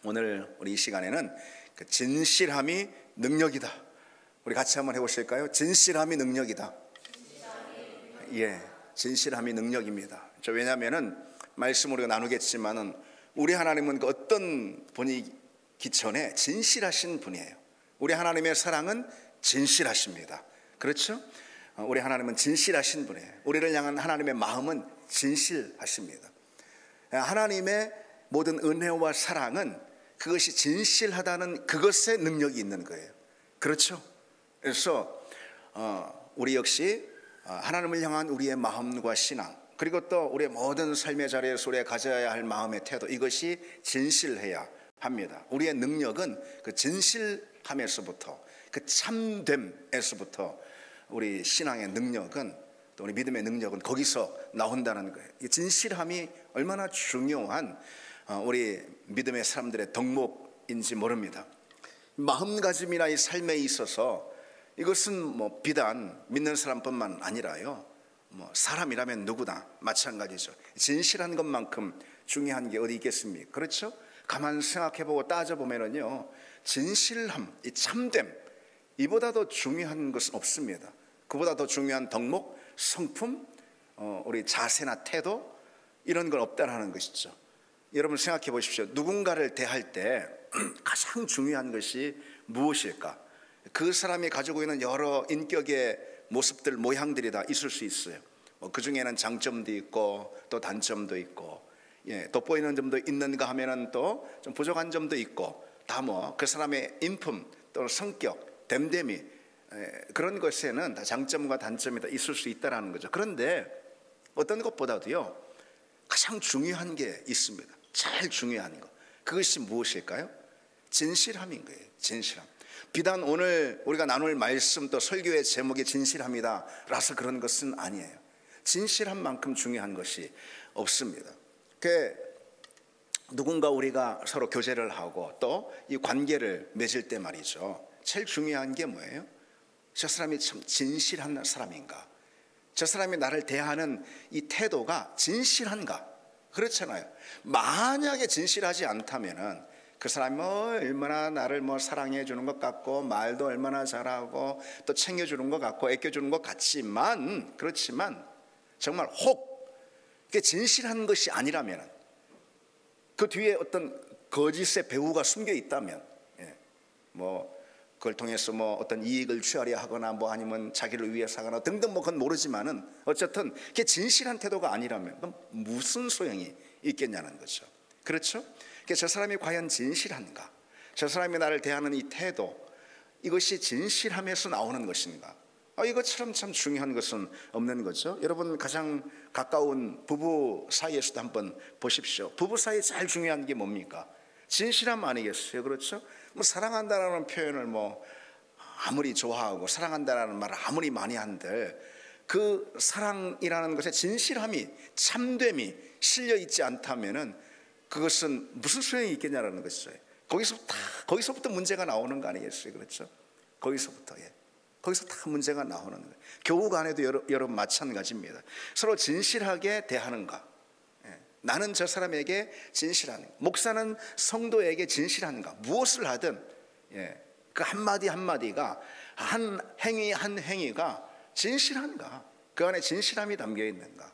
오늘 우리 이 시간에는 그 진실함이 능력이다. 우리 같이 한번 해보실까요? 진실함이 능력이다. 예, 진실함이 능력입니다. 왜냐하면은 말씀 우리가 나누겠지만은 우리 하나님은 그 어떤 분이기 전에 진실하신 분이에요. 우리 하나님의 사랑은 진실하십니다. 그렇죠? 우리 하나님은 진실하신 분이에요. 우리를 향한 하나님의 마음은 진실하십니다. 하나님의 모든 은혜와 사랑은 그것이 진실하다는 그것에 능력이 있는 거예요. 그렇죠? 그래서 우리 역시 하나님을 향한 우리의 마음과 신앙, 그리고 또 우리의 모든 삶의 자리에서 우리가 가져야 할 마음의 태도, 이것이 진실해야 합니다. 우리의 능력은 그 진실함에서부터, 그 참됨에서부터 우리 신앙의 능력은, 또 우리 믿음의 능력은 거기서 나온다는 거예요. 이 진실함이 얼마나 중요한 우리 믿음의 사람들의 덕목인지 모릅니다. 마음가짐이나 이 삶에 있어서 이것은 비단 믿는 사람뿐만 아니라요, 사람이라면 누구나 마찬가지죠. 진실한 것만큼 중요한 게 어디 있겠습니까? 그렇죠? 가만 생각해보고 따져보면은요, 진실함, 이 참됨, 이보다 더 중요한 것은 없습니다. 그보다 더 중요한 덕목, 성품, 우리 자세나 태도, 이런 건 없다라는 것이죠. 여러분 생각해 보십시오. 누군가를 대할 때 가장 중요한 것이 무엇일까? 그 사람이 가지고 있는 여러 인격의 모습들, 모양들이 다 있을 수 있어요. 그 중에는 장점도 있고 또 단점도 있고, 돋보이는 점도 있는가 하면은 또 좀 부족한 점도 있고, 다 그 사람의 인품, 또 성격, 됨됨이, 그런 것에는 다 장점과 단점이 다 있을 수 있다라는 거죠. 그런데 어떤 것보다도요, 가장 중요한 게 있습니다. 제일 중요한 거, 그것이 무엇일까요? 진실함인 거예요. 진실함. 비단 오늘 우리가 나눌 말씀, 또 설교의 제목이 진실함이다 라서 그런 것은 아니에요. 진실함만큼 중요한 것이 없습니다. 누군가 우리가 서로 교제를 하고 또 이 관계를 맺을 때 말이죠, 제일 중요한 게 뭐예요? 저 사람이 참 진실한 사람인가? 저 사람이 나를 대하는 이 태도가 진실한가? 그렇잖아요. 만약에 진실하지 않다면은 그 사람이 얼마나 나를 사랑해 주는 것 같고, 말도 얼마나 잘하고 또 챙겨주는 것 같고 애껴주는 것 같지만, 그렇지만 정말 혹 그게 진실한 것이 아니라면, 그 뒤에 어떤 거짓의 배후가 숨겨 있다면, 그걸 통해서 어떤 이익을 취하려 하거나 아니면 자기를 위해서 하거나 등등 그건 모르지만은 어쨌든 그게 진실한 태도가 아니라면 그럼 무슨 소용이 있겠냐는 거죠. 그렇죠? 저 사람이 과연 진실한가? 저 사람이 나를 대하는 이 태도, 이것이 진실함에서 나오는 것인가? 이것처럼 참 중요한 것은 없는 거죠. 여러분 가장 가까운 부부 사이에서도 한번 보십시오. 부부 사이에 제일 중요한 게 뭡니까? 진실함 아니겠어요? 그렇죠? 사랑한다라는 표현을 아무리 좋아하고 사랑한다라는 말을 아무리 많이 한들 그 사랑이라는 것에 진실함이, 참됨이 실려 있지 않다면은 그것은 무슨 소용이 있겠냐라는 것이죠. 거기서부터 문제가 나오는 거 아니겠어요? 그렇죠? 거기서 다 문제가 나오는 거예요. 교우 간에도 여러분 마찬가지입니다. 서로 진실하게 대하는가? 나는 저 사람에게 진실한가? 목사는 성도에게 진실한가? 무엇을 하든 그 한마디 한마디가, 한 행위 한 행위가 진실한가? 그 안에 진실함이 담겨 있는가?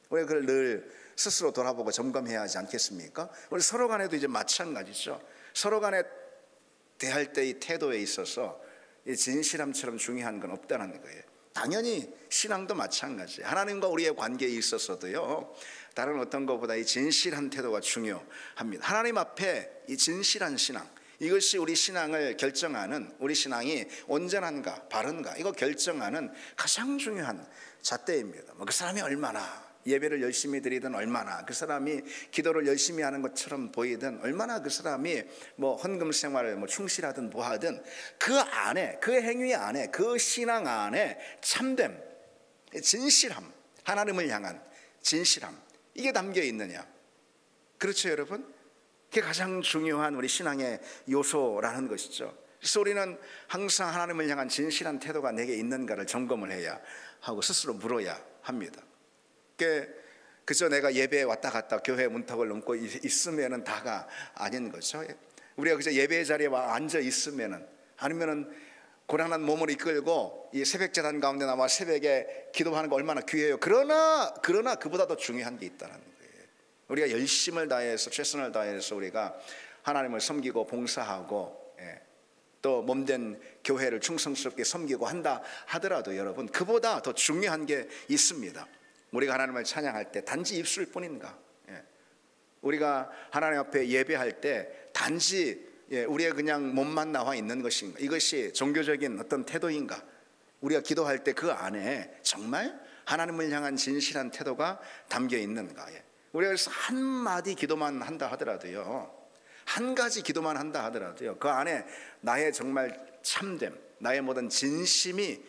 우리가 그걸 늘 스스로 돌아보고 점검해야 하지 않겠습니까? 우리 서로 간에도 이제 마찬가지죠. 서로 간에 대할 때의 태도에 있어서 이 진실함처럼 중요한 건 없다는 거예요. 당연히 신앙도 마찬가지. 하나님과 우리의 관계에 있어서도요, 다른 어떤 것보다 이 진실한 태도가 중요합니다. 하나님 앞에 이 진실한 신앙, 이것이 우리 신앙을 결정하는, 우리 신앙이 온전한가 바른가 이거 결정하는 가장 중요한 잣대입니다. 그 사람이 얼마나 예배를 열심히 드리든, 얼마나 그 사람이 기도를 열심히 하는 것처럼 보이든, 얼마나 그 사람이 헌금 생활을 충실하든 뭐하든, 그 안에, 그 행위 안에, 그 신앙 안에 참됨, 진실함, 하나님을 향한 진실함, 이게 담겨 있느냐? 그렇죠, 여러분? 그게 가장 중요한 우리 신앙의 요소라는 것이죠. 그래서 우리는 항상 하나님을 향한 진실한 태도가 내게 있는가를 점검을 해야 하고 스스로 물어야 합니다. 그저 내가 예배에 왔다 갔다 교회 문턱을 넘고 있으면은 다가 아닌 거죠. 우리가 그저 예배 자리에 앉아 있으면은, 아니면은 고란한 몸을 이끌고 이 새벽 제단 가운데 나와 새벽에 기도하는 거 얼마나 귀해요. 그러나 그보다 더 중요한 게 있다는 거예요. 우리가 열심을 다해서, 최선을 다해서 우리가 하나님을 섬기고 봉사하고, 또 몸된 교회를 충성스럽게 섬기고 한다 하더라도 여러분, 그보다 더 중요한 게 있습니다. 우리가 하나님을 찬양할 때 단지 입술 뿐인가? 우리가 하나님 앞에 예배할 때 단지 우리의 그냥 몸만 나와 있는 것인가? 이것이 종교적인 어떤 태도인가? 우리가 기도할 때 그 안에 정말 하나님을 향한 진실한 태도가 담겨 있는가? 우리가 그래서 한마디 기도만 한다 하더라도요, 한 가지 기도만 한다 하더라도요, 그 안에 나의 정말 참됨, 나의 모든 진심이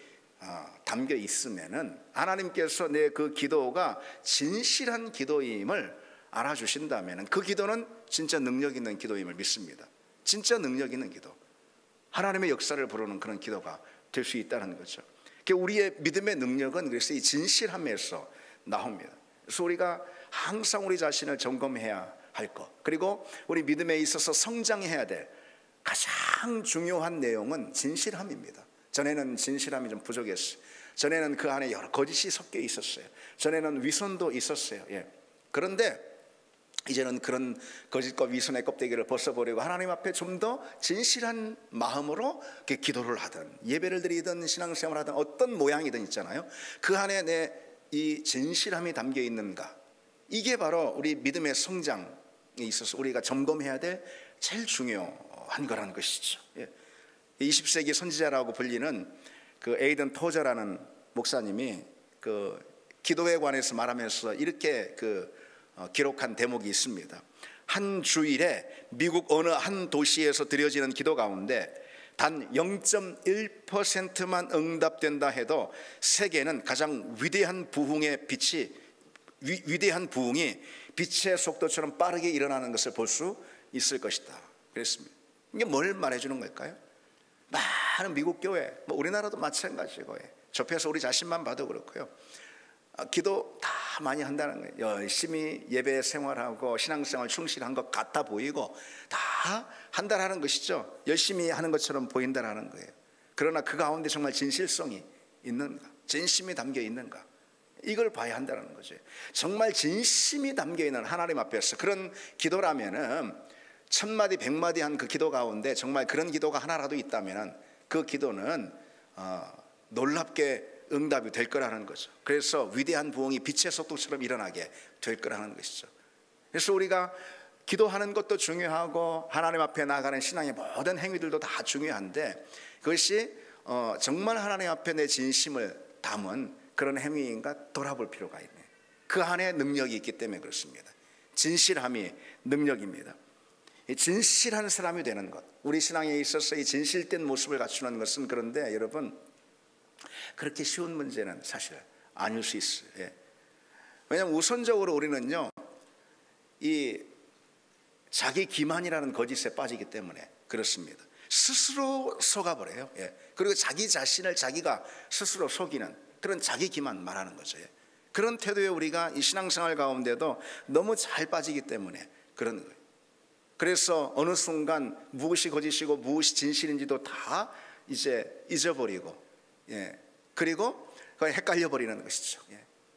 담겨 있으면은 하나님께서 내 그 기도가 진실한 기도임을 알아주신다면은 그 기도는 진짜 능력 있는 기도임을 믿습니다. 진짜 능력 있는 기도, 하나님의 역사를 부르는 그런 기도가 될 수 있다는 거죠. 우리의 믿음의 능력은 그래서 이 진실함에서 나옵니다. 그래서 우리가 항상 우리 자신을 점검해야 할 것, 그리고 우리 믿음에 있어서 성장해야 될 가장 중요한 내용은 진실함입니다. 전에는 진실함이 좀 부족했어요. 전에는 그 안에 여러 거짓이 섞여 있었어요. 전에는 위선도 있었어요. 그런데 이제는 그런 거짓과 위선의 껍데기를 벗어버리고 하나님 앞에 좀 더 진실한 마음으로 기도를 하든 예배를 드리든 신앙생활을 하든 어떤 모양이든 있잖아요. 그 안에 내 이 진실함이 담겨 있는가, 이게 바로 우리 믿음의 성장에 있어서 우리가 점검해야 될 제일 중요한 거라는 것이죠. 20세기 선지자라고 불리는 그 에이든 토저라는 목사님이 그 기도에 관해서 말하면서 이렇게 기록한 대목이 있습니다. 한 주일에 미국 어느 한 도시에서 드려지는 기도 가운데 단 0.1%만 응답된다 해도 세계는 가장 위대한 부흥이 빛의 속도처럼 빠르게 일어나는 것을 볼 수 있을 것이다 그랬습니다. 이게 뭘 말해주는 걸까요? 많은 미국 교회, 우리나라도 마찬가지고, 접해서 우리 자신만 봐도 그렇고요, 기도 다 많이 한다는 거예요. 열심히 예배 생활하고 신앙생활 충실한 것 같아 보이고 다 한다라는 것이죠. 열심히 하는 것처럼 보인다라는 거예요. 그러나 그 가운데 정말 진실성이 있는가, 진심이 담겨 있는가, 이걸 봐야 한다는 거죠. 정말 진심이 담겨 있는 하나님 앞에서 그런 기도라면은 1000마디 100마디 한 그 기도 가운데 정말 그런 기도가 하나라도 있다면 그 기도는 놀랍게 응답이 될 거라는 거죠. 그래서 위대한 부흥이 빛의 속도처럼 일어나게 될 거라는 것이죠. 그래서 우리가 기도하는 것도 중요하고 하나님 앞에 나아가는 신앙의 모든 행위들도 다 중요한데, 그것이 정말 하나님 앞에 내 진심을 담은 그런 행위인가 돌아볼 필요가 있네. 그 안에 능력이 있기 때문에 그렇습니다. 진실함이 능력입니다. 진실한 사람이 되는 것, 우리 신앙에 있어서 이 진실된 모습을 갖추는 것은, 그런데 여러분, 그렇게 쉬운 문제는 사실 아닐 수 있어요. 왜냐하면 우선적으로 우리는요, 이 자기 기만이라는 거짓에 빠지기 때문에 그렇습니다. 스스로 속아버려요. 그리고 자기 자신을 자기가 스스로 속이는 그런 자기 기만 말하는 거죠. 그런 태도에 우리가 이 신앙생활 가운데도 너무 잘 빠지기 때문에 그런 거예요. 그래서 어느 순간 무엇이 거짓이고 무엇이 진실인지도 다 이제 잊어버리고, 그리고 헷갈려 버리는 것이죠.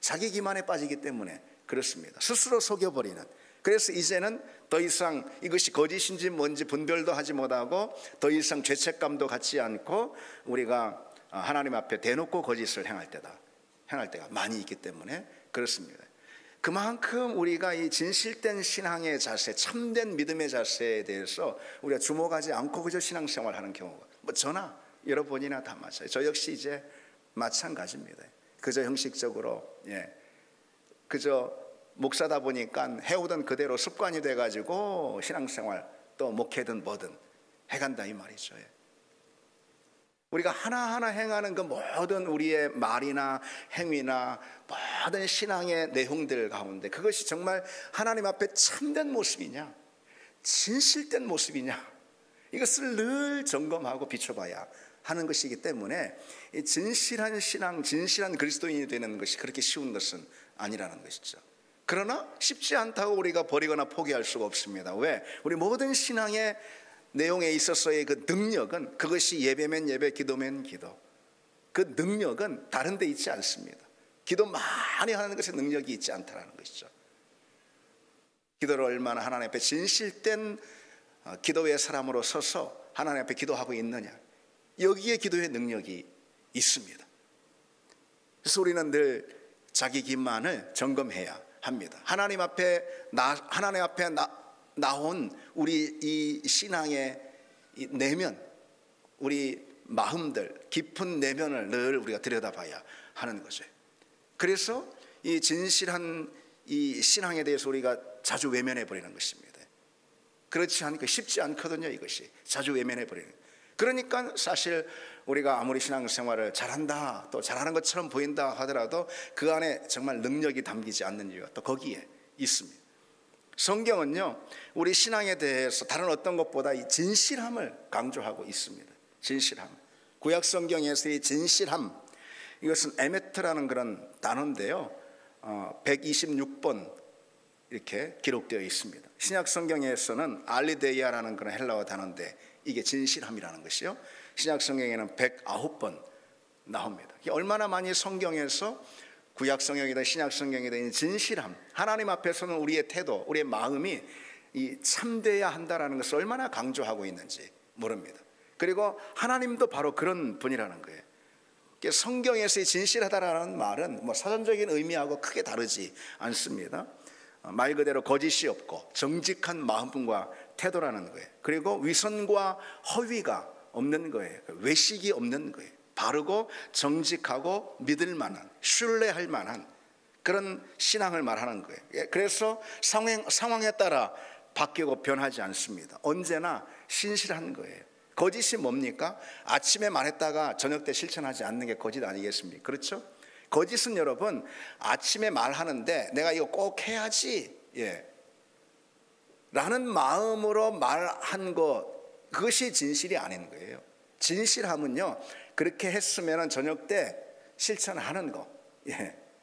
자기 기만에 빠지기 때문에 그렇습니다. 스스로 속여버리는. 그래서 이제는 더 이상 이것이 거짓인지 뭔지 분별도 하지 못하고 더 이상 죄책감도 갖지 않고 우리가 하나님 앞에 대놓고 거짓을 행할 때가 많이 있기 때문에 그렇습니다. 그만큼 우리가 이 진실된 신앙의 자세, 참된 믿음의 자세에 대해서 우리가 주목하지 않고 그저 신앙생활하는 경우가 저나 여러분이나 다 맞아요. 저 역시 이제 마찬가지입니다. 그저 형식적으로, 그저 목사다 보니까 해오던 그대로 습관이 돼가지고 신앙생활 또 목회든 뭐든 해간다 이 말이죠. 우리가 하나하나 행하는 그 모든 우리의 말이나 행위나 모든 신앙의 내용들 가운데 그것이 정말 하나님 앞에 참된 모습이냐, 진실된 모습이냐, 이것을 늘 점검하고 비춰봐야 하는 것이기 때문에 이 진실한 신앙, 진실한 그리스도인이 되는 것이 그렇게 쉬운 것은 아니라는 것이죠. 그러나 쉽지 않다고 우리가 버리거나 포기할 수가 없습니다. 왜? 우리 모든 신앙의 내용에 있어서의 그 능력은, 그것이 예배면 예배, 기도면 기도, 그 능력은 다른 데 있지 않습니다. 기도 많이 하는 것에 능력이 있지 않다는 것이죠. 기도를 얼마나 하나님 앞에 진실된 기도의 사람으로 서서 하나님 앞에 기도하고 있느냐, 여기에 기도의 능력이 있습니다. 그래서 우리는 늘 자기 기만을 점검해야 합니다. 하나님 앞에 나온 우리 이 신앙의 이 내면, 우리 마음들, 깊은 내면을 늘 우리가 들여다봐야 하는 거죠. 그래서 이 진실한 이 신앙에 대해서 우리가 자주 외면해 버리는 것입니다. 그렇지 않으니까 쉽지 않거든요. 이것이 자주 외면해 버리는. 그러니까 사실 우리가 아무리 신앙생활을 잘한다, 또 잘하는 것처럼 보인다 하더라도 그 안에 정말 능력이 담기지 않는 이유가 또 거기에 있습니다. 성경은요, 우리 신앙에 대해서 다른 어떤 것보다 이 진실함을 강조하고 있습니다. 진실함. 구약 성경에서의 진실함, 이것은 에메트라는 그런 단어인데요, 126번 이렇게 기록되어 있습니다. 신약 성경에서는 알리데이아라는 그런 헬라어 단어인데 이게 진실함이라는 것이요, 신약 성경에는 109번 나옵니다. 얼마나 많이 성경에서, 구약 성경이든 신약 성경이든 진실함, 하나님 앞에서는 우리의 태도, 우리의 마음이 이 참되어야 한다라는 것을 얼마나 강조하고 있는지 모릅니다. 그리고 하나님도 바로 그런 분이라는 거예요. 성경에서의 진실하다라는 말은 뭐 사전적인 의미하고 크게 다르지 않습니다. 말 그대로 거짓이 없고 정직한 마음과 태도라는 거예요. 그리고 위선과 허위가 없는 거예요. 외식이 없는 거예요. 바르고 정직하고 믿을 만한, 신뢰할 만한 그런 신앙을 말하는 거예요. 그래서 상황에 따라 바뀌고 변하지 않습니다. 언제나 신실한 거예요. 거짓이 뭡니까? 아침에 말했다가 저녁 때 실천하지 않는 게 거짓 아니겠습니까? 그렇죠? 거짓은 여러분, 아침에 말하는데 내가 이거 꼭 해야지, 라는 마음으로 말한 것, 그것이 진실이 아닌 거예요. 진실함은요, 그렇게 했으면 저녁 때 실천하는 거,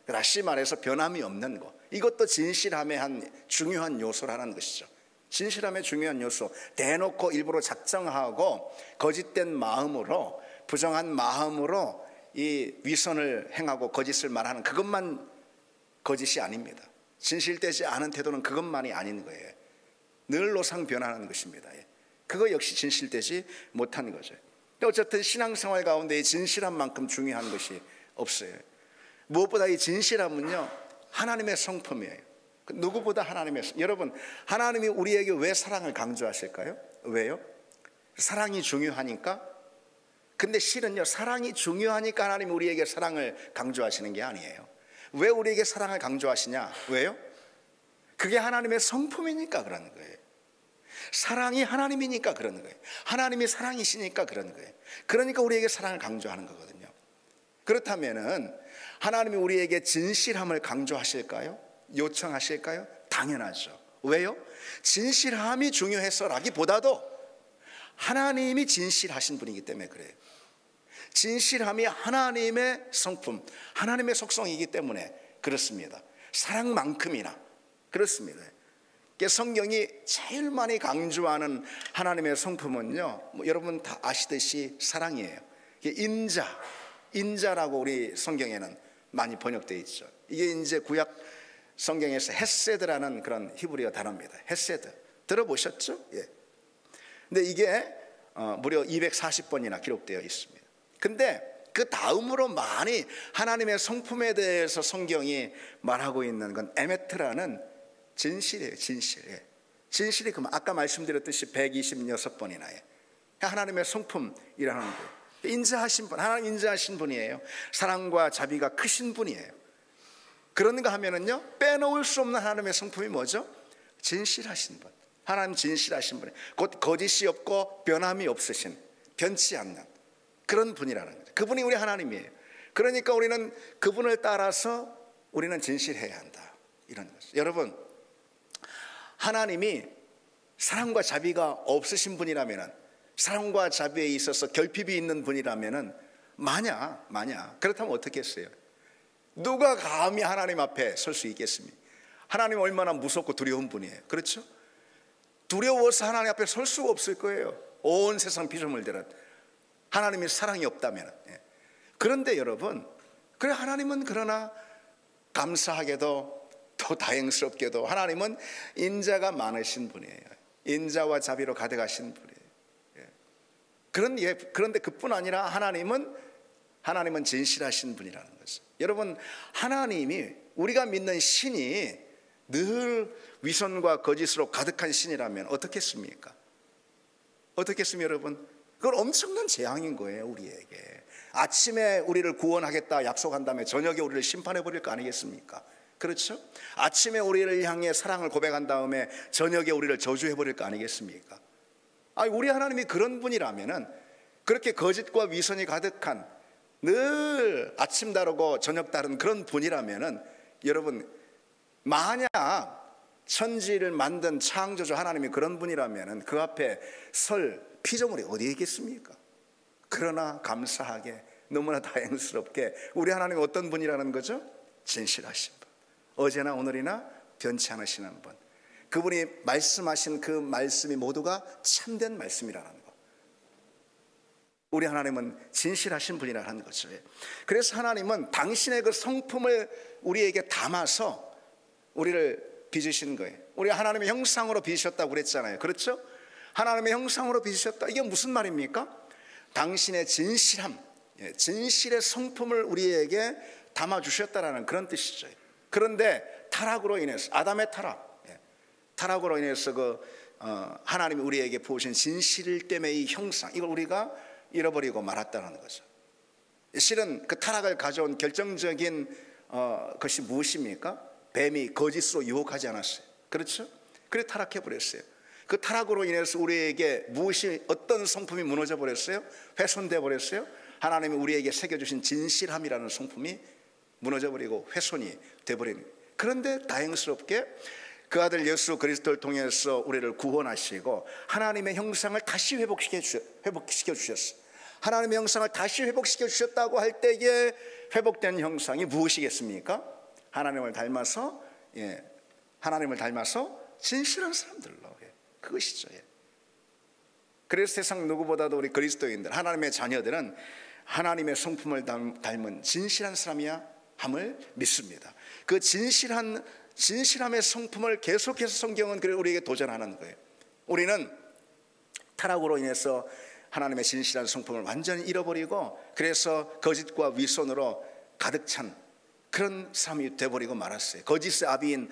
다시 말해서 변함이 없는 거, 이것도 진실함의 한 중요한 요소라는 것이죠. 진실함의 중요한 요소, 대놓고 일부러 작정하고 거짓된 마음으로, 부정한 마음으로 이 위선을 행하고 거짓을 말하는 그것만 거짓이 아닙니다. 진실되지 않은 태도는 그것만이 아닌 거예요. 늘 노상 변하는 것입니다. 그거 역시 진실되지 못한 거죠. 어쨌든 신앙생활 가운데 이 진실함만큼 중요한 것이 없어요. 무엇보다 이 진실함은요, 하나님의 성품이에요. 누구보다 하나님의, 여러분, 하나님이 우리에게 왜 사랑을 강조하실까요? 왜요? 사랑이 중요하니까? 근데 실은요, 사랑이 중요하니까 하나님이 우리에게 사랑을 강조하시는 게 아니에요. 왜 우리에게 사랑을 강조하시냐? 왜요? 그게 하나님의 성품이니까 그러는 거예요. 사랑이 하나님이니까 그러는 거예요. 하나님이 사랑이시니까 그러는 거예요. 그러니까 우리에게 사랑을 강조하는 거거든요. 그렇다면은 하나님이 우리에게 진실함을 강조하실까요? 요청하실까요? 당연하죠. 왜요? 진실함이 중요해서라기보다도 하나님이 진실하신 분이기 때문에 그래요. 진실함이 하나님의 성품, 하나님의 속성이기 때문에 그렇습니다. 사랑만큼이나 그렇습니다. 성경이 제일 많이 강조하는 하나님의 성품은요, 여러분 다 아시듯이 사랑이에요. 인자라고 우리 성경에는 많이 번역되어 있죠. 이게 이제 구약 성경에서 헤세드라는 그런 히브리어 단어입니다. 헤세드 들어보셨죠? 근데 이게 무려 240번이나 기록되어 있습니다. 근데 그 다음으로 많이 하나님의 성품에 대해서 성경이 말하고 있는 건 에메트라는 진실이에요. 진실이 그만 아까 말씀드렸듯이 126번이나 하나님의 성품이라는 거예요. 인자하신 분, 하나님 인자하신 분이에요. 사랑과 자비가 크신 분이에요. 그런가 하면은요, 빼놓을 수 없는 하나님의 성품이 뭐죠? 진실하신 분. 하나님 진실하신 분, 곧 거짓이 없고 변함이 없으신, 변치 않는 그런 분이라는 거죠. 그분이 우리 하나님이에요. 그러니까 우리는 그분을 따라서 우리는 진실해야 한다, 이런 거죠. 여러분, 하나님이 사랑과 자비가 없으신 분이라면, 사랑과 자비에 있어서 결핍이 있는 분이라면, 만약 그렇다면 어떻게 했어요? 누가 감히 하나님 앞에 설 수 있겠습니까? 하나님 얼마나 무섭고 두려운 분이에요. 그렇죠? 두려워서 하나님 앞에 설 수가 없을 거예요. 온 세상 피조물 들은 하나님의 사랑이 없다면. 그런데 여러분, 그래 하나님은 그러나 감사하게도 또 다행스럽게도 하나님은 인자가 많으신 분이에요. 인자와 자비로 가득하신 분이에요. 그런데 그뿐 아니라 하나님은 진실하신 분이라는 거죠. 여러분, 하나님이 우리가 믿는 신이 늘 위선과 거짓으로 가득한 신이라면 어떻겠습니까? 어떻겠습니까, 여러분? 그건 엄청난 재앙인 거예요, 우리에게. 아침에 우리를 구원하겠다 약속한 다음에 저녁에 우리를 심판해 버릴 거 아니겠습니까? 그렇죠? 아침에 우리를 향해 사랑을 고백한 다음에 저녁에 우리를 저주해 버릴 거 아니겠습니까? 우리 하나님이 그런 분이라면은, 그렇게 거짓과 위선이 가득한 늘 아침 다르고 저녁 다른 그런 분이라면은, 여러분, 만약 천지를 만든 창조주 하나님이 그런 분이라면은 그 앞에 설 피조물이 어디 있겠습니까? 그러나 감사하게 너무나 다행스럽게 우리 하나님이 어떤 분이라는 거죠? 진실하신 분, 어제나 오늘이나 변치 않으시는 분, 그분이 말씀하신 그 말씀이 모두가 참된 말씀이라는 거. 우리 하나님은 진실하신 분이라는 거죠. 그래서 하나님은 당신의 그 성품을 우리에게 담아서 우리를 빚으신 거예요. 우리 하나님의 형상으로 빚으셨다고 그랬잖아요. 그렇죠? 하나님의 형상으로 빚으셨다. 이게 무슨 말입니까? 당신의 진실함, 진실의 성품을 우리에게 담아주셨다라는 그런 뜻이죠. 그런데 타락으로 인해서, 아담의 타락으로 인해서 하나님이 우리에게 부으신 진실 때문에 이 형상, 이걸 우리가 잃어버리고 말았다는 거죠. 실은 그 타락을 가져온 결정적인 것이 무엇입니까? 뱀이 거짓으로 유혹하지 않았어요. 그렇죠? 그래 타락해 버렸어요. 그 타락으로 인해서 우리에게 무엇이, 어떤 성품이 무너져 버렸어요? 훼손돼 버렸어요. 하나님이 우리에게 새겨주신 진실함이라는 성품이 무너져 버리고 훼손이 돼버린. 그런데 다행스럽게 그 아들 예수 그리스도를 통해서 우리를 구원하시고 하나님의 형상을 다시 회복시켜 주셨어요. 하나님의 형상을 다시 회복시켜 주셨다고 할 때에 회복된 형상이 무엇이겠습니까? 하나님을 닮아서 진실한 사람들로, 그것이죠. 그래서 세상 누구보다도 우리 그리스도인들, 하나님의 자녀들은 하나님의 성품을 닮은 진실한 사람이야 함을 믿습니다. 그 진실함의 성품을 계속해서 성경은 우리에게 도전하는 거예요. 우리는 타락으로 인해서 하나님의 진실한 성품을 완전히 잃어버리고, 그래서 거짓과 위선으로 가득 찬 그런 사람이 되어버리고 말았어요. 거짓의 아비인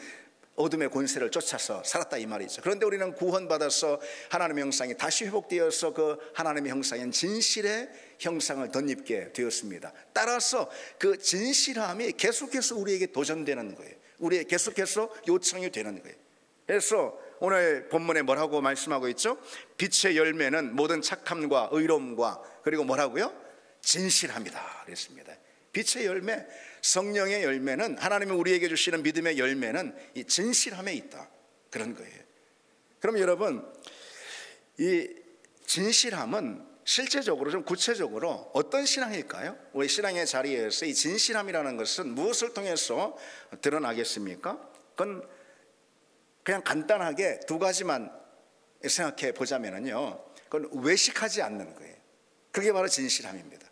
어둠의 권세를 쫓아서 살았다 이 말이죠. 그런데 우리는 구원받아서 하나님의 형상이 다시 회복되어서 그 하나님의 형상인 진실의 형상을 덧입게 되었습니다. 따라서 그 진실함이 계속해서 우리에게 도전되는 거예요. 우리에게 계속해서 요청이 되는 거예요. 그래서 오늘 본문에 뭐라고 말씀하고 있죠? 빛의 열매는 모든 착함과 의로움과 그리고 뭐라고요? 진실함이다 그랬습니다. 빛의 열매, 성령의 열매는, 하나님이 우리에게 주시는 믿음의 열매는 이 진실함에 있다, 그런 거예요. 그럼 여러분, 이 진실함은 실제적으로, 좀 구체적으로 어떤 신앙일까요? 우리 신앙의 자리에서 이 진실함이라는 것은 무엇을 통해서 드러나겠습니까? 그건 그냥 간단하게 두 가지만 생각해 보자면요, 그건 외식하지 않는 거예요. 그게 바로 진실함입니다.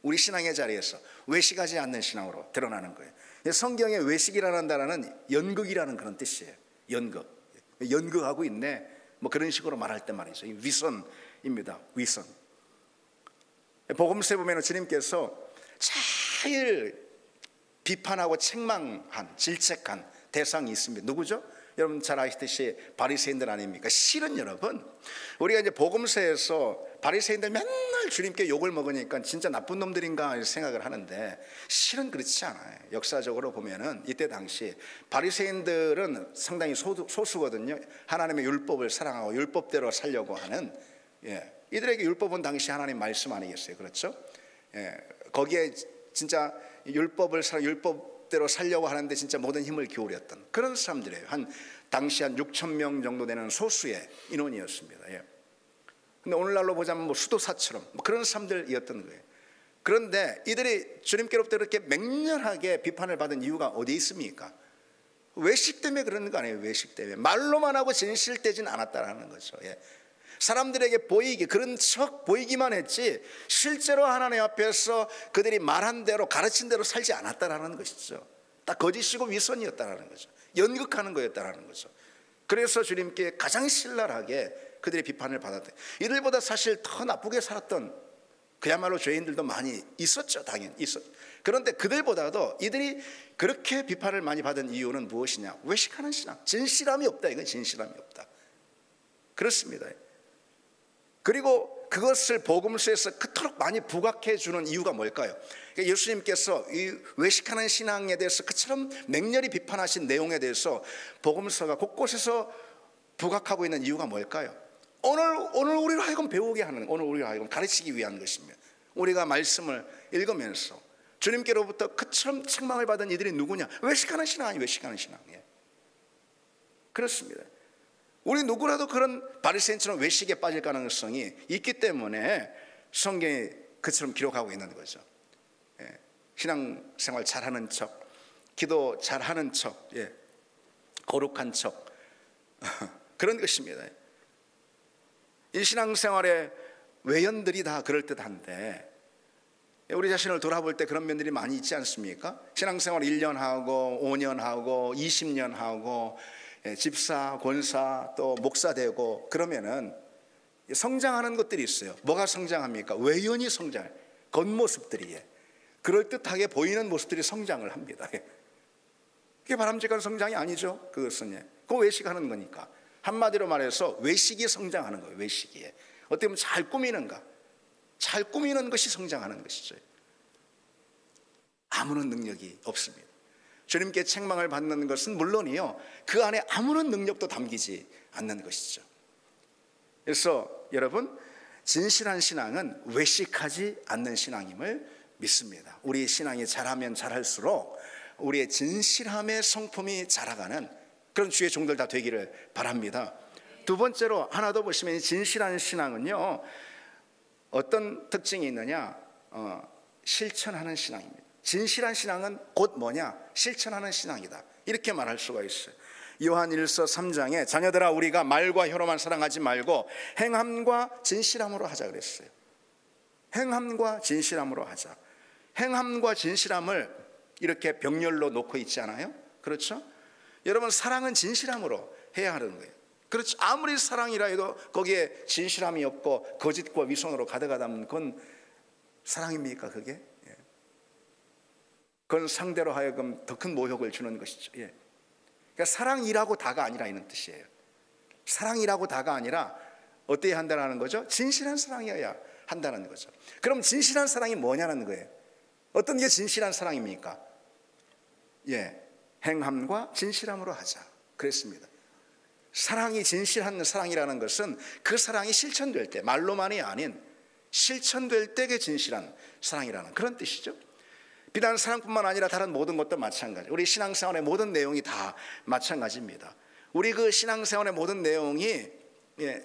우리 신앙의 자리에서 외식하지 않는 신앙으로 드러나는 거예요. 성경의 외식이라는 단어는 연극이라는 그런 뜻이에요. 연극하고 있네, 뭐 그런 식으로 말할 때 말이죠. 위선입니다. 위선. 복음서에 보면 주님께서 제일 비판하고 책망한, 질책한 대상이 있습니다. 누구죠? 여러분 잘 아시듯이 바리새인들 아닙니까? 실은 여러분, 우리가 이제 복음서에서 바리새인들 맨날 주님께 욕을 먹으니까 진짜 나쁜 놈들인가 생각을 하는데, 실은 그렇지 않아요. 역사적으로 보면은 이때 당시 바리새인들은 상당히 소수거든요. 하나님의 율법을 사랑하고 율법대로 살려고 하는, 이들에게 율법은 당시 하나님 말씀 아니겠어요? 그렇죠? 거기에 진짜 율법대로 살려고 하는데 진짜 모든 힘을 기울였던 그런 사람들이에요. 당시 한 6천 명 정도 되는 소수의 인원이었습니다. 근데 오늘날로 보자면 뭐 수도사처럼 뭐 그런 사람들이었던 거예요. 그런데 이들이 주님께로부터 이렇게 맹렬하게 비판을 받은 이유가 어디 있습니까? 외식 때문에 그러는 거 아니에요. 외식 때문에. 말로만 하고 진실되진 않았다라는 거죠. 사람들에게 보이기, 그런 척 보이기만 했지 실제로 하나님 앞에서 그들이 말한 대로 가르친 대로 살지 않았다라는 것이죠. 딱 거짓이고 위선이었다라는 거죠. 연극하는 거였다라는 거죠. 그래서 주님께 가장 신랄하게 그들의 비판을 받았대. 이들보다 사실 더 나쁘게 살았던 그야말로 죄인들도 많이 있었죠. 당연히 있었죠. 그런데 그들보다도 이들이 그렇게 비판을 많이 받은 이유는 무엇이냐? 외식하는 신앙, 진실함이 없다. 이건 진실함이 없다. 그렇습니다. 그리고 그것을 복음서에서 그토록 많이 부각해 주는 이유가 뭘까요? 예수님께서 이 외식하는 신앙에 대해서 그처럼 맹렬히 비판하신 내용에 대해서 복음서가 곳곳에서 부각하고 있는 이유가 뭘까요? 오늘 우리로 하여금 배우게 하는, 오늘 우리로 하여금 가르치기 위한 것입니다. 우리가 말씀을 읽으면서 주님께로부터 그처럼 책망을 받은 이들이 누구냐? 외식하는 신앙 아니에요. 외식하는 신앙이에요. 그렇습니다. 우리 누구라도 그런 바리새인처럼 외식에 빠질 가능성이 있기 때문에 성경이 그처럼 기록하고 있는 거죠. 신앙생활 잘하는 척, 기도 잘하는 척, 거룩한 척 그런 것입니다. 이 신앙생활의 외연들이 다 그럴듯한데 우리 자신을 돌아볼 때 그런 면들이 많이 있지 않습니까? 신앙생활 1년 하고 5년 하고 20년 하고 집사, 권사, 또 목사 되고 그러면은 성장하는 것들이 있어요. 뭐가 성장합니까? 외연이 성장해요. 겉모습들이 그럴듯하게 보이는 모습들이 성장을 합니다. 그게 바람직한 성장이 아니죠. 그것은 그 외식하는 거니까. 한마디로 말해서 외식이 성장하는 거예요. 외식이 어떻게 보면 잘 꾸미는가, 잘 꾸미는 것이 성장하는 것이죠. 아무런 능력이 없습니다. 주님께 책망을 받는 것은 물론이요, 그 안에 아무런 능력도 담기지 않는 것이죠. 그래서 여러분, 진실한 신앙은 외식하지 않는 신앙임을 믿습니다. 우리 신앙이 자라면 자랄수록 우리의 진실함의 성품이 자라가는 그런 주의 종들 다 되기를 바랍니다. 두 번째로 하나 더 보시면 진실한 신앙은요, 어떤 특징이 있느냐? 실천하는 신앙입니다. 진실한 신앙은 곧 뭐냐? 실천하는 신앙이다. 이렇게 말할 수가 있어요. 요한 1서 3장에 자녀들아 우리가 말과 혀로만 사랑하지 말고 행함과 진실함으로 하자 그랬어요. 행함과 진실함으로 하자. 행함과 진실함을 이렇게 병렬로 놓고 있지 않아요? 그렇죠? 여러분, 사랑은 진실함으로 해야 하는 거예요. 그렇죠? 아무리 사랑이라 해도 거기에 진실함이 없고 거짓과 위선으로 가득하다면 그건 사랑입니까? 그게? 그건 상대로 하여금 더 큰 모욕을 주는 것이죠. 그러니까 사랑이라고 다가 아니라 이런 뜻이에요. 사랑이라고 다가 아니라 어떻게 한다는 거죠? 진실한 사랑이어야 한다는 거죠. 그럼 진실한 사랑이 뭐냐는 거예요. 어떤 게 진실한 사랑입니까? 행함과 진실함으로 하자 그랬습니다. 사랑이 진실한 사랑이라는 것은 그 사랑이 실천될 때, 말로만이 아닌 실천될 때가 진실한 사랑이라는 그런 뜻이죠. 비단 사랑뿐만 아니라 다른 모든 것도 마찬가지. 우리 신앙생활의 모든 내용이 다 마찬가지입니다. 우리 그 신앙생활의 모든 내용이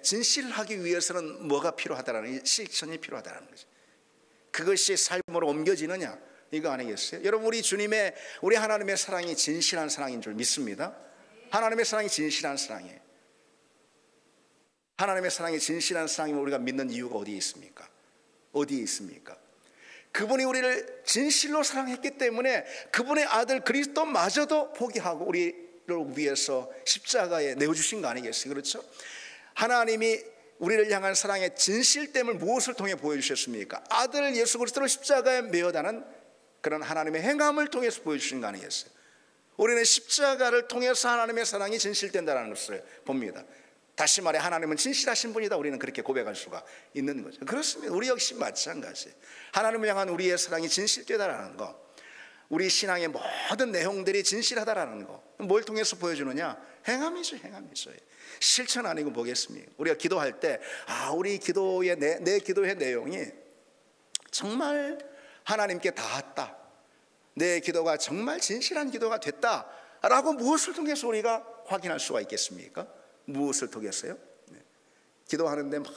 진실하기 위해서는 뭐가 필요하다라는, 실천이 필요하다는 거죠. 그것이 삶으로 옮겨지느냐, 이거 아니겠어요? 여러분, 우리 하나님의 사랑이 진실한 사랑인 줄 믿습니다. 하나님의 사랑이 진실한 사랑이에요. 하나님의 사랑이 진실한 사랑이면 우리가 믿는 이유가 어디에 있습니까? 어디에 있습니까? 그분이 우리를 진실로 사랑했기 때문에 그분의 아들 그리스도마저도 포기하고 우리를 위해서 십자가에 내어주신 거 아니겠어요? 그렇죠? 하나님이 우리를 향한 사랑의 진실됨을 무엇을 통해 보여주셨습니까? 아들 예수 그리스도를 십자가에 매어다는 그런 하나님의 행함을 통해서 보여주신 거 아니겠어요? 우리는 십자가를 통해서 하나님의 사랑이 진실된다는 것을 봅니다. 다시 말해 하나님은 진실하신 분이다, 우리는 그렇게 고백할 수가 있는 거죠. 그렇습니다. 우리 역시 마찬가지. 하나님을 향한 우리의 사랑이 진실되다라는 거, 우리 신앙의 모든 내용들이 진실하다라는 거, 뭘 통해서 보여주느냐? 행함이죠. 행함이죠. 실천 아니고 뭐겠습니까? 우리가 기도할 때 우리 기도의 내 기도의 내용이 정말 하나님께 닿았다, 내 기도가 정말 진실한 기도가 됐다라고 무엇을 통해서 우리가 확인할 수가 있겠습니까? 무엇을 통해서요? 기도하는데 막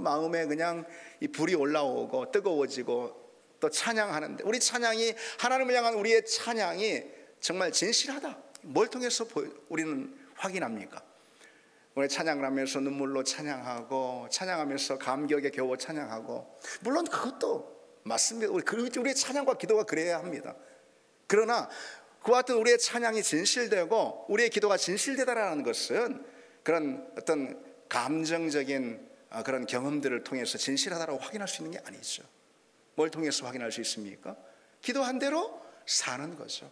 마음에 그냥 이 불이 올라오고 뜨거워지고 또 찬양하는데 우리 찬양이, 하나님을 향한 우리의 찬양이 정말 진실하다, 뭘 통해서 우리는 확인합니까? 우리 찬양을 하면서 눈물로 찬양하고, 찬양하면서 감격에 겨워 찬양하고, 물론 그것도 맞습니다. 우리의 찬양과 기도가 그래야 합니다. 그러나 그와 같은 우리의 찬양이 진실되고 우리의 기도가 진실되다라는 것은 그런 어떤 감정적인 그런 경험들을 통해서 진실하다라고 확인할 수 있는 게 아니죠. 뭘 통해서 확인할 수 있습니까? 기도한 대로 사는 거죠.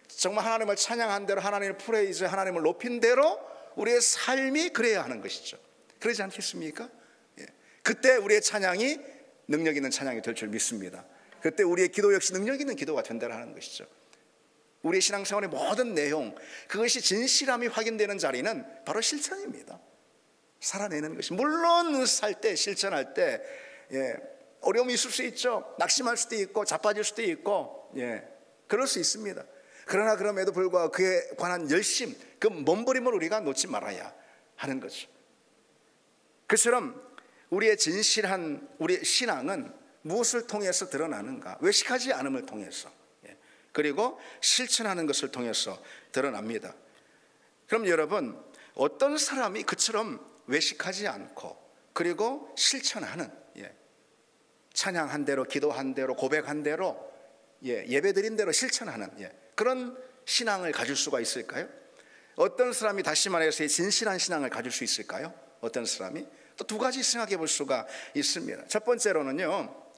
정말 하나님을 찬양한 대로, 하나님을 프레이즈, 하나님을 높인 대로 우리의 삶이 그래야 하는 것이죠. 그러지 않겠습니까? 예. 그때 우리의 찬양이 능력 있는 찬양이 될 줄 믿습니다. 그때 우리의 기도 역시 능력 있는 기도가 된다는 것이죠. 우리의 신앙생활의 모든 내용, 그것이 진실함이 확인되는 자리는 바로 실천입니다. 살아내는 것이. 물론 살 때, 실천할 때 어려움이 있을 수 있죠. 낙심할 수도 있고 자빠질 수도 있고, 그럴 수 있습니다. 그러나 그럼에도 불구하고 그에 관한 열심, 그 몸부림을 우리가 놓지 말아야 하는 거죠. 그처럼 우리의 진실한 우리의 신앙은 무엇을 통해서 드러나는가? 외식하지 않음을 통해서, 그리고 실천하는 것을 통해서 드러납니다. 그럼 여러분, 어떤 사람이 그처럼 외식하지 않고 그리고 실천하는, 찬양한 대로, 기도한 대로, 고백한 대로, 예배드린 대로 실천하는 그런 신앙을 가질 수가 있을까요? 어떤 사람이, 다시 말해서 진실한 신앙을 가질 수 있을까요? 어떤 사람이? 또 두 가지 생각해 볼 수가 있습니다. 첫 번째로는요,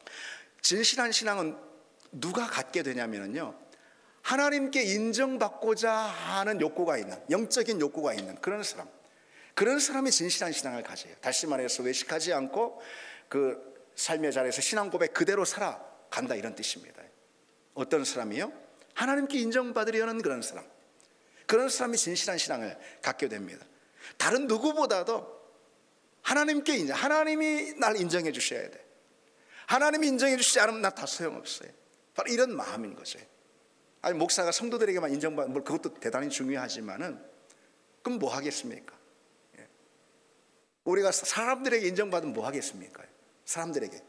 진실한 신앙은 누가 갖게 되냐면요, 하나님께 인정받고자 하는 욕구가 있는, 영적인 욕구가 있는 그런 사람, 그런 사람이 진실한 신앙을 가져요. 다시 말해서 외식하지 않고 그 삶의 자리에서 신앙 고백 그대로 살아간다, 이런 뜻입니다. 어떤 사람이요? 하나님께 인정받으려는 그런 사람, 그런 사람이 진실한 신앙을 갖게 됩니다. 다른 누구보다도 하나님께 하나님이 날 인정해 주셔야 돼. 하나님이 인정해 주시지 않으면 나 다 소용없어요. 바로 이런 마음인 거죠. 아니, 목사가 성도들에게만 인정받는, 뭐 그것도 대단히 중요하지만은, 그럼 뭐 하겠습니까? 우리가 사람들에게 인정받으면 뭐 하겠습니까? 사람들에게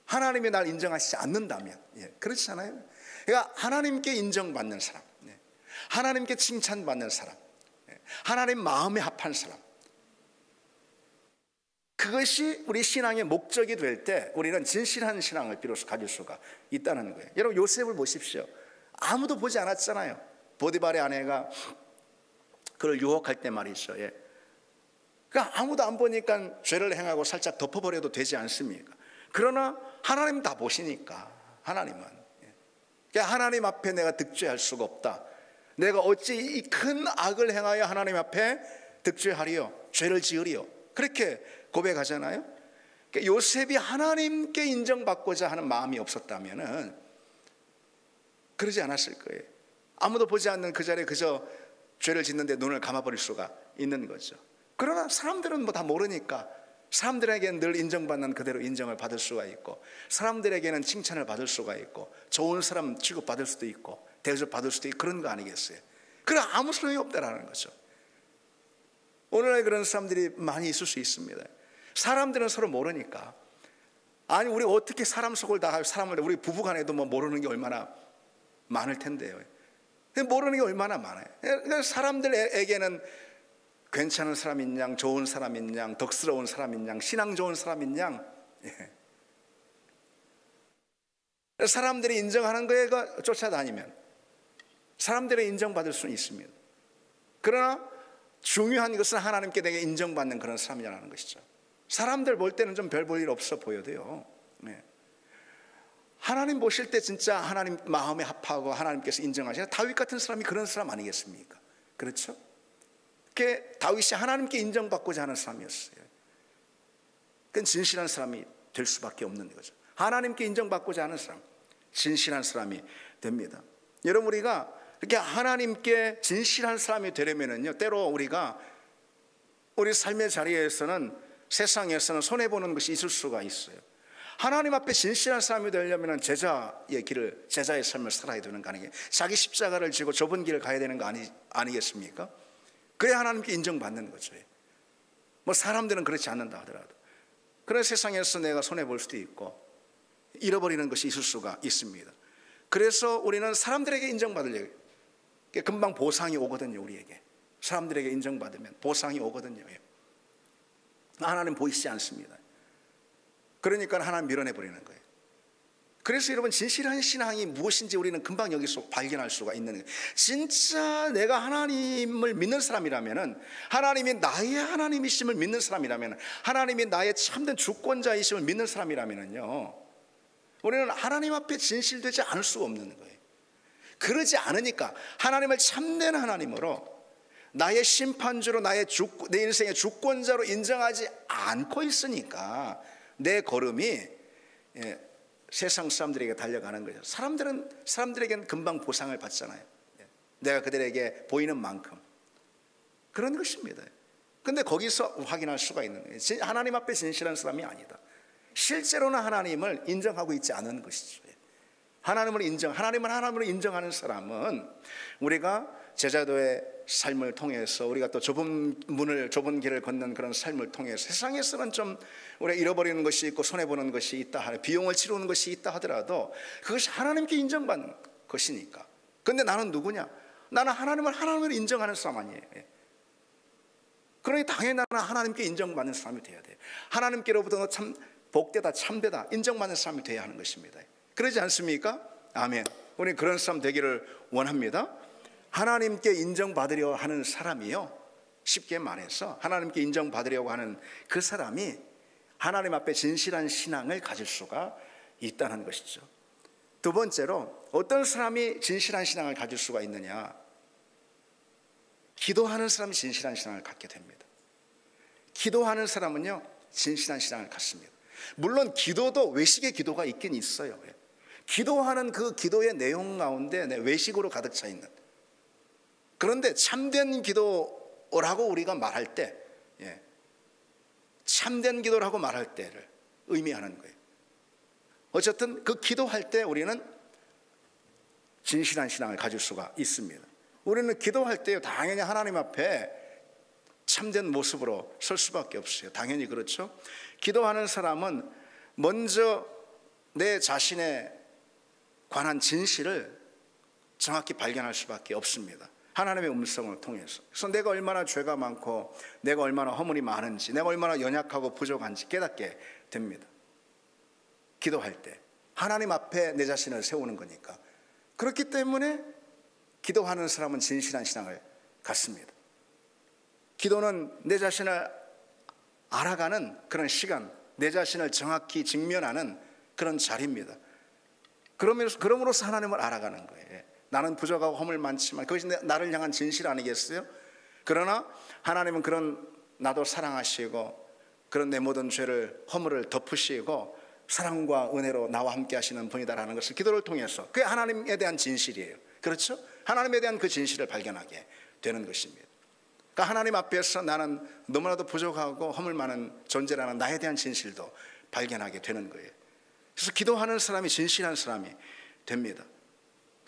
하나님이 날 인정하시지 않는다면, 그렇잖아요. 그러니까 하나님께 인정받는 사람, 하나님께 칭찬받는 사람, 하나님 마음에 합한 사람, 그것이 우리 신앙의 목적이 될 때 우리는 진실한 신앙을 비로소 가질 수가 있다는 거예요. 여러분, 요셉을 보십시오. 아무도 보지 않았잖아요. 보디발의 아내가 그를 유혹할 때 말이죠. 그러니까 아무도 안 보니까 죄를 행하고 살짝 덮어버려도 되지 않습니까? 그러나 하나님 다 보시니까, 하나님은, 그러니까 하나님 앞에 내가 득죄할 수가 없다. 내가 어찌 이 큰 악을 행하여 하나님 앞에 득죄하리요, 죄를 지으리요, 그렇게 고백하잖아요. 그러니까 요셉이 하나님께 인정받고자 하는 마음이 없었다면은 그러지 않았을 거예요. 아무도 보지 않는 그 자리에 그저 죄를 짓는데 눈을 감아버릴 수가 있는 거죠. 그러나 사람들은 뭐 다 모르니까 사람들에게는 늘 인정받는 그대로 인정을 받을 수가 있고, 사람들에게는 칭찬을 받을 수가 있고, 좋은 사람 취급받을 수도 있고, 대접받을 수도 있고, 그런 거 아니겠어요? 그러나 아무 소용이 없다라는 거죠. 오늘날 그런 사람들이 많이 있을 수 있습니다. 사람들은 서로 모르니까, 아니 우리 어떻게 사람 속을 다 사람을, 우리 부부간에도 뭐 모르는 게 얼마나 많을 텐데요. 모르는 게 얼마나 많아요. 그러니까 사람들에게는 괜찮은 사람인 양, 좋은 사람인 양, 덕스러운 사람인 양, 신앙 좋은 사람인 양, 사람들이 인정하는 거에 쫓아다니면 사람들의 인정받을 수는 있습니다. 그러나 중요한 것은 하나님께 내게 인정받는 그런 사람이라는 것이죠. 사람들 볼 때는 좀 별 볼 일 없어 보여도요, 하나님 보실 때 진짜 하나님 마음에 합하고 하나님께서 인정하시는 다윗 같은 사람이 그런 사람 아니겠습니까? 그렇죠? 그게 다윗이 하나님께 인정받고자 하는 사람이었어요. 그건 진실한 사람이 될 수밖에 없는 거죠. 하나님께 인정받고자 하는 사람, 진실한 사람이 됩니다. 여러분, 우리가 이렇게 하나님께 진실한 사람이 되려면은요, 때로 우리가 우리 삶의 자리에서는, 세상에서는 손해보는 것이 있을 수가 있어요. 하나님 앞에 진실한 사람이 되려면 제자의 길을, 제자의 삶을 살아야 되는 거 아니겠어요? 자기 십자가를 지고 좁은 길을 가야 되는 거 아니겠습니까? 그래야 하나님께 인정받는 거죠. 뭐 사람들은 그렇지 않는다 하더라도, 그런 세상에서 내가 손해볼 수도 있고 잃어버리는 것이 있을 수가 있습니다. 그래서 우리는 사람들에게 인정받으려고, 금방 보상이 오거든요. 우리에게 사람들에게 인정받으면 보상이 오거든요. 하나님 보이시지 않습니다. 그러니까 하나님 밀어내버리는 거예요. 그래서 여러분, 진실한 신앙이 무엇인지 우리는 금방 여기서 발견할 수가 있는 거예요. 진짜 내가 하나님을 믿는 사람이라면, 하나님이 나의 하나님이심을 믿는 사람이라면, 하나님이 나의 참된 주권자이심을 믿는 사람이라면요, 우리는 하나님 앞에 진실되지 않을 수가 없는 거예요. 그러지 않으니까 하나님을 참된 하나님으로, 나의 심판주로, 내 인생의 주권자로 인정하지 않고 있으니까 내 걸음이 세상 사람들에게 달려가는 거죠. 사람들에게는 금방 보상을 받잖아요. 내가 그들에게 보이는 만큼. 그런 것입니다. 근데 거기서 확인할 수가 있는 거예요. 하나님 앞에 진실한 사람이 아니다. 실제로는 하나님을 인정하고 있지 않은 것이죠. 하나님을 하나님으로 인정하는 사람은, 우리가 제자도의 삶을 통해서, 우리가 또 좁은 길을 걷는 그런 삶을 통해서, 세상에서는 좀 우리가 잃어버리는 것이 있고 손해보는 것이 있다, 비용을 치르는 것이 있다 하더라도 그것이 하나님께 인정받는 것이니까. 근데 나는 누구냐? 나는 하나님을 인정하는 사람 아니에요. 그러니 당연히 나는 하나님께 인정받는 사람이 돼야 돼요. 하나님께로부터 참 복되다, 참되다 인정받는 사람이 돼야 하는 것입니다. 그러지 않습니까? 아멘. 우리 그런 사람 되기를 원합니다. 하나님께 인정받으려 하는 사람이요, 쉽게 말해서 하나님께 인정받으려고 하는 그 사람이 하나님 앞에 진실한 신앙을 가질 수가 있다는 것이죠. 두 번째로, 어떤 사람이 진실한 신앙을 가질 수가 있느냐? 기도하는 사람이 진실한 신앙을 갖게 됩니다. 기도하는 사람은요, 진실한 신앙을 갖습니다. 물론 기도도 외식의 기도가 있긴 있어요. 기도하는 그 기도의 내용 가운데 외식으로 가득 차 있는, 그런데 참된 기도라고 우리가 말할 때, 참된 기도라고 말할 때를 의미하는 거예요. 어쨌든 그 기도할 때 우리는 진실한 신앙을 가질 수가 있습니다. 우리는 기도할 때 당연히 하나님 앞에 참된 모습으로 설 수밖에 없어요. 당연히 그렇죠. 기도하는 사람은 먼저 내 자신에 관한 진실을 정확히 발견할 수밖에 없습니다. 하나님의 음성을 통해서. 그래서 내가 얼마나 죄가 많고, 내가 얼마나 허물이 많은지, 내가 얼마나 연약하고 부족한지 깨닫게 됩니다. 기도할 때 하나님 앞에 내 자신을 세우는 거니까. 그렇기 때문에 기도하는 사람은 진실한 신앙을 갖습니다. 기도는 내 자신을 알아가는 그런 시간, 내 자신을 정확히 직면하는 그런 자리입니다. 그러므로서 하나님을 알아가는 거예요. 나는 부족하고 허물 많지만 그것이 나를 향한 진실 아니겠어요? 그러나 하나님은 그런 나도 사랑하시고, 그런 내 모든 죄를, 허물을 덮으시고 사랑과 은혜로 나와 함께 하시는 분이다라는 것을 기도를 통해서, 그게 하나님에 대한 진실이에요. 그렇죠? 하나님에 대한 그 진실을 발견하게 되는 것입니다. 그러니까 하나님 앞에서 나는 너무나도 부족하고 허물 많은 존재라는 나에 대한 진실도 발견하게 되는 거예요. 그래서 기도하는 사람이 진실한 사람이 됩니다.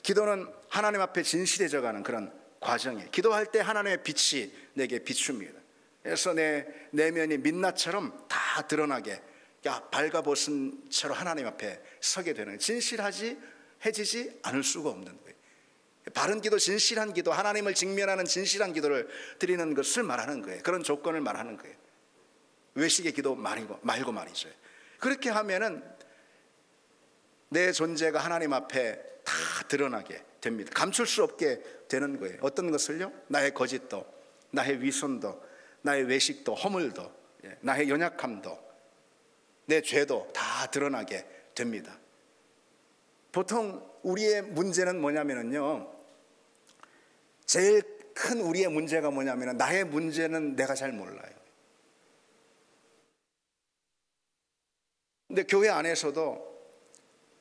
기도는 하나님 앞에 진실해져 가는 그런 과정이에요. 기도할 때 하나님의 빛이 내게 비춥니다. 그래서 내 내면이 민낯처럼 다 드러나게, 발가벗은 채로 하나님 앞에 서게 되는, 진실해지지 않을 수가 없는 거예요. 바른 기도, 진실한 기도, 하나님을 직면하는 진실한 기도를 드리는 것을 말하는 거예요. 그런 조건을 말하는 거예요. 외식의 기도 말고 말이죠. 그렇게 하면은 내 존재가 하나님 앞에 다 드러나게 됩니다. 감출 수 없게 되는 거예요. 어떤 것을요? 나의 거짓도, 나의 위선도, 나의 외식도, 허물도, 나의 연약함도, 내 죄도 다 드러나게 됩니다. 보통 우리의 문제는 뭐냐면요, 제일 큰 우리의 문제가 뭐냐면, 나의 문제는 내가 잘 몰라요. 근데 교회 안에서도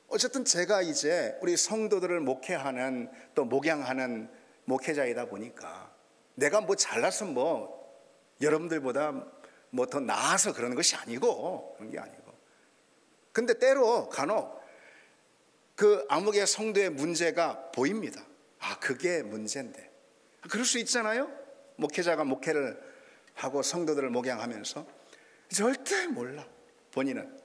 어쨌든 제가 이제 우리 성도들을 목회하는, 또 목양하는 목회자이다 보니까 내가 뭐 잘나서 여러분들보다 더 나아서 그러는 것이 아니고, 그런 게 아니고, 근데 때로 간혹 그 아무개 성도의 문제가 보입니다. 아, 그게 문제인데. 그럴 수 있잖아요. 목회자가 목회를 하고 성도들을 목양하면서 절대 몰라, 본인은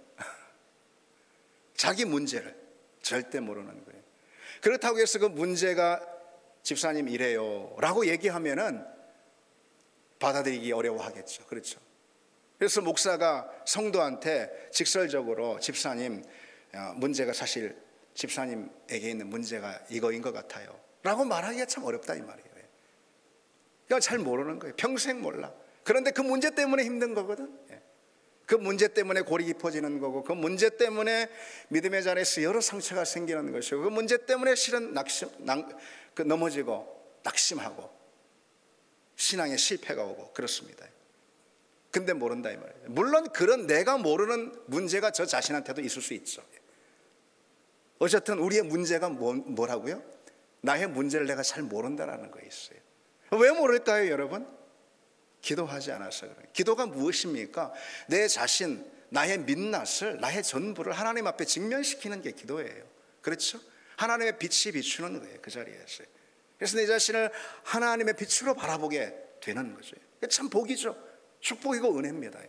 자기 문제를 절대 모르는 거예요. 그렇다고 해서 그 문제가 집사님 이래요 라고 얘기하면은 받아들이기 어려워하겠죠. 그렇죠? 그래서 목사가 성도한테 직설적으로 집사님 문제가 사실 집사님에게 있는 문제가 이거인 것 같아요 라고 말하기가 참 어렵다 이 말이에요. 그러니까 잘 모르는 거예요. 평생 몰라. 그런데 그 문제 때문에 힘든 거거든. 그 문제 때문에 골이 깊어지는 거고, 그 문제 때문에 믿음의 자리에서 여러 상처가 생기는 것이고, 그 문제 때문에 실은 넘어지고 낙심하고 신앙에 실패가 오고 그렇습니다. 근데 모른다 이 말이에요. 물론 그런 내가 모르는 문제가 저 자신한테도 있을 수 있죠. 어쨌든 우리의 문제가 뭐라고요? 나의 문제를 내가 잘 모른다라는 거 있어요. 왜 모를까요, 여러분? 기도하지 않아서 그래요. 기도가 무엇입니까? 내 자신, 나의 민낯을, 나의 전부를 하나님 앞에 직면시키는 게 기도예요. 그렇죠? 하나님의 빛이 비추는 거예요, 그 자리에서. 그래서 내 자신을 하나님의 빛으로 바라보게 되는 거죠. 참 복이죠. 축복이고 은혜입니다.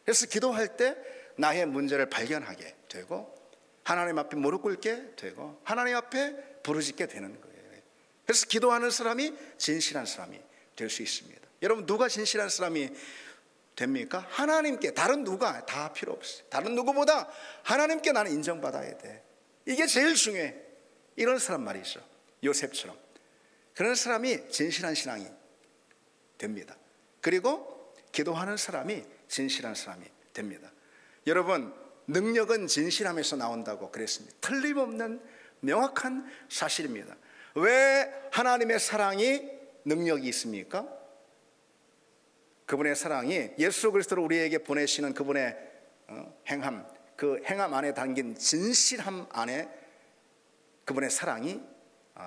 그래서 기도할 때 나의 문제를 발견하게 되고, 하나님 앞에 무릎 꿇게 되고, 하나님 앞에 부르짖게 되는 거예요. 그래서 기도하는 사람이 진실한 사람이 될 수 있습니다. 여러분, 누가 진실한 사람이 됩니까? 하나님께. 다른 누가 다 필요 없어요. 다른 누구보다 하나님께 나는 인정받아야 돼. 이게 제일 중요해. 이런 사람 말이죠. 요셉처럼. 그런 사람이 진실한 신앙이 됩니다. 그리고 기도하는 사람이 진실한 사람이 됩니다. 여러분, 능력은 진실함에서 나온다고 그랬습니다. 틀림없는 명확한 사실입니다. 왜 하나님의 사랑이 능력이 있습니까? 그분의 사랑이 예수 그리스도를 우리에게 보내시는 그분의 행함, 그 행함 안에 담긴 진실함 안에 그분의 사랑이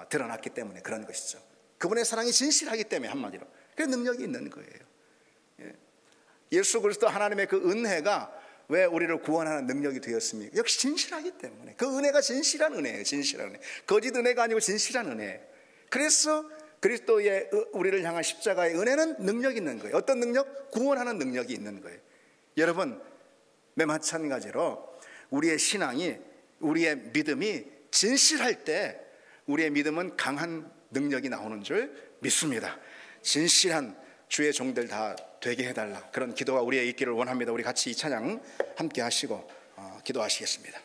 드러났기 때문에 그런 것이죠. 그분의 사랑이 진실하기 때문에, 한마디로 그 능력이 있는 거예요. 예수 그리스도 하나님의 그 은혜가 왜 우리를 구원하는 능력이 되었습니까? 역시 진실하기 때문에. 그 은혜가 진실한 은혜예요. 진실한 은혜. 거짓 은혜가 아니고 진실한 은혜예요. 그래서 그리스도의 우리를 향한 십자가의 은혜는 능력이 있는 거예요. 어떤 능력? 구원하는 능력이 있는 거예요. 여러분, 마찬가지로 우리의 신앙이, 우리의 믿음이 진실할 때 우리의 믿음은 강한 능력이 나오는 줄 믿습니다. 진실한 주의 종들 다 되게 해달라, 그런 기도가 우리의 있기를 원합니다. 우리 같이 이 찬양 함께 하시고 기도하시겠습니다.